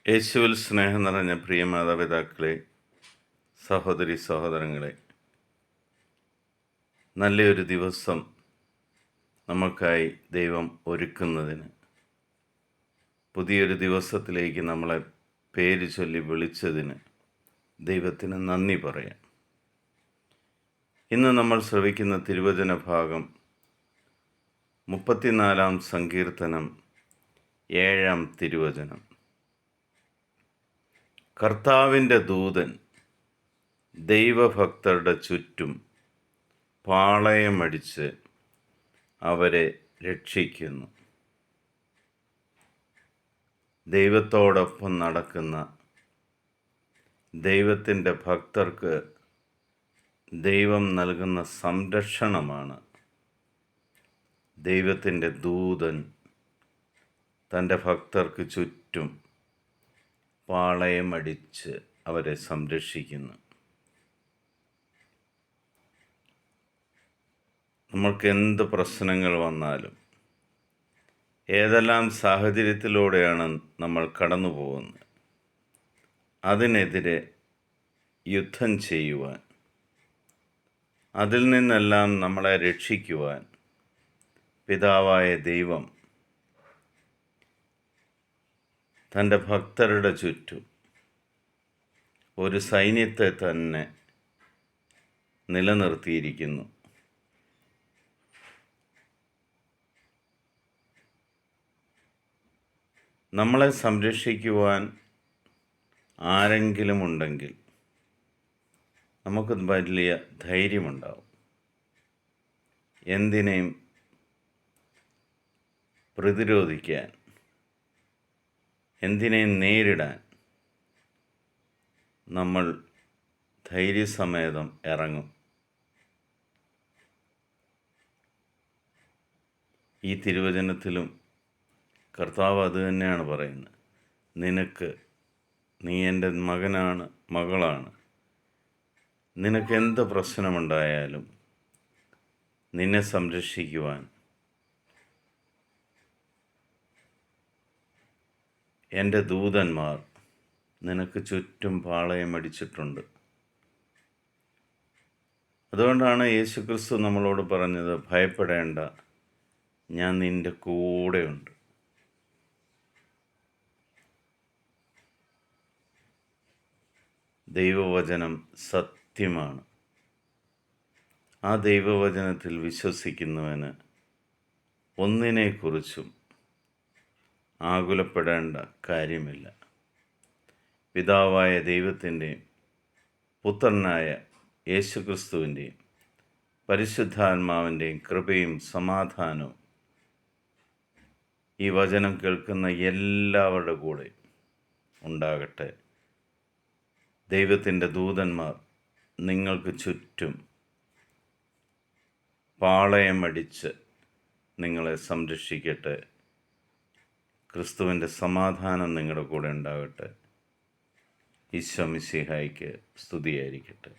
യേശുവിൽ സ്നേഹം നിറഞ്ഞ പ്രിയ മാതാപിതാക്കളെ, സഹോദരി സഹോദരങ്ങളെ, നല്ലൊരു ദിവസം നമുക്കായി ദൈവം ഒരുക്കുന്നതിന്, പുതിയൊരു ദിവസത്തിലേക്ക് നമ്മളെ പേര് ചൊല്ലി വിളിച്ചതിന് ദൈവത്തിന് നന്ദി പറയാം. ഇന്ന് നമ്മൾ ശ്രവിക്കുന്ന തിരുവചന ഭാഗം 34-ാം സങ്കീർത്തനം 7-ാം തിരുവചനം. കർത്താവിൻ്റെ ദൂതൻ ദൈവഭക്തരുടെ ചുറ്റും പാളയമടിച്ച് അവരെ രക്ഷിക്കുന്നു. ദൈവത്തോടൊപ്പം നടക്കുന്ന ദൈവത്തിൻ്റെ ഭക്തർക്ക് ദൈവം നൽകുന്ന സംരക്ഷണമാണ് ദൈവത്തിൻ്റെ ദൂതൻ തൻ്റെ ഭക്തർക്ക് ചുറ്റും പാളയമടിച്ച് അവരെ സംരക്ഷിക്കുന്നു. നമ്മൾക്ക് എന്ത് പ്രശ്നങ്ങൾ വന്നാലും, ഏതെല്ലാം സാഹചര്യത്തിലൂടെയാണ് നമ്മൾ കടന്നു പോകുന്നത്, അതിനെതിരെ യുദ്ധം ചെയ്യുവാൻ, അതിൽ നിന്നെല്ലാം നമ്മളെ രക്ഷിക്കുവാൻ പിതാവായ ദൈവം തൻ്റെ ഭക്തരുടെ ചുറ്റും ഒരു സൈന്യത്തെ തന്നെ നിലനിർത്തിയിരിക്കുന്നു. നമ്മളെ സംരക്ഷിക്കുവാൻ ആരെങ്കിലും ഉണ്ടെങ്കിൽ നമുക്ക് വലിയ ധൈര്യമുണ്ടാവും. എന്തിനേയും പ്രതിരോധിക്കാൻ, എന്തിനേയും നേരിടാൻ നമ്മൾ ധൈര്യസമേതം ഇറങ്ങും. ഈ തിരുവചനത്തിലും കർത്താവ് അത് തന്നെയാണ് പറയുന്നത്. നീ എൻ്റെ മകനാണ്, മകളാണ്. നിനക്ക് എന്ത് പ്രശ്നമുണ്ടായാലും നിന്നെ സംരക്ഷിക്കുവാൻ എൻ്റെ ദൂതന്മാർ നിനക്ക് ചുറ്റും പാളയമടിച്ചിട്ടുണ്ട്. അതുകൊണ്ടാണ് യേശുക്രിസ്തു നമ്മളോട് പറഞ്ഞത്, ഭയപ്പെടേണ്ട, ഞാൻ നിൻ്റെ കൂടെയുണ്ട്. ദൈവവചനം സത്യമാണ്. ആ ദൈവവചനത്തിൽ വിശ്വസിക്കുന്നവന് ഒന്നിനെക്കുറിച്ചും ആകുലപ്പെടേണ്ട കാര്യമില്ല. പിതാവായ ദൈവത്തിൻ്റെയും പുത്രനായ യേശുക്രിസ്തുവിൻ്റെയും പരിശുദ്ധാത്മാവിൻ്റെയും കൃപയും സമാധാനവും ഈ വചനം കേൾക്കുന്ന എല്ലാവരുടെ കൂടെ ഉണ്ടാകട്ടെ. ദൈവത്തിൻ്റെ ദൂതന്മാർ നിങ്ങൾക്ക് ചുറ്റും പാളയമടിച്ച് നിങ്ങളെ സംരക്ഷിക്കട്ടെ. ക്രിസ്തുവിൻ്റെ സമാധാനം നിങ്ങളുടെ കൂടെ ഉണ്ടാകട്ടെ. ഈശോ മിശിഹായ്ക്ക് സ്തുതിയായിരിക്കട്ടെ.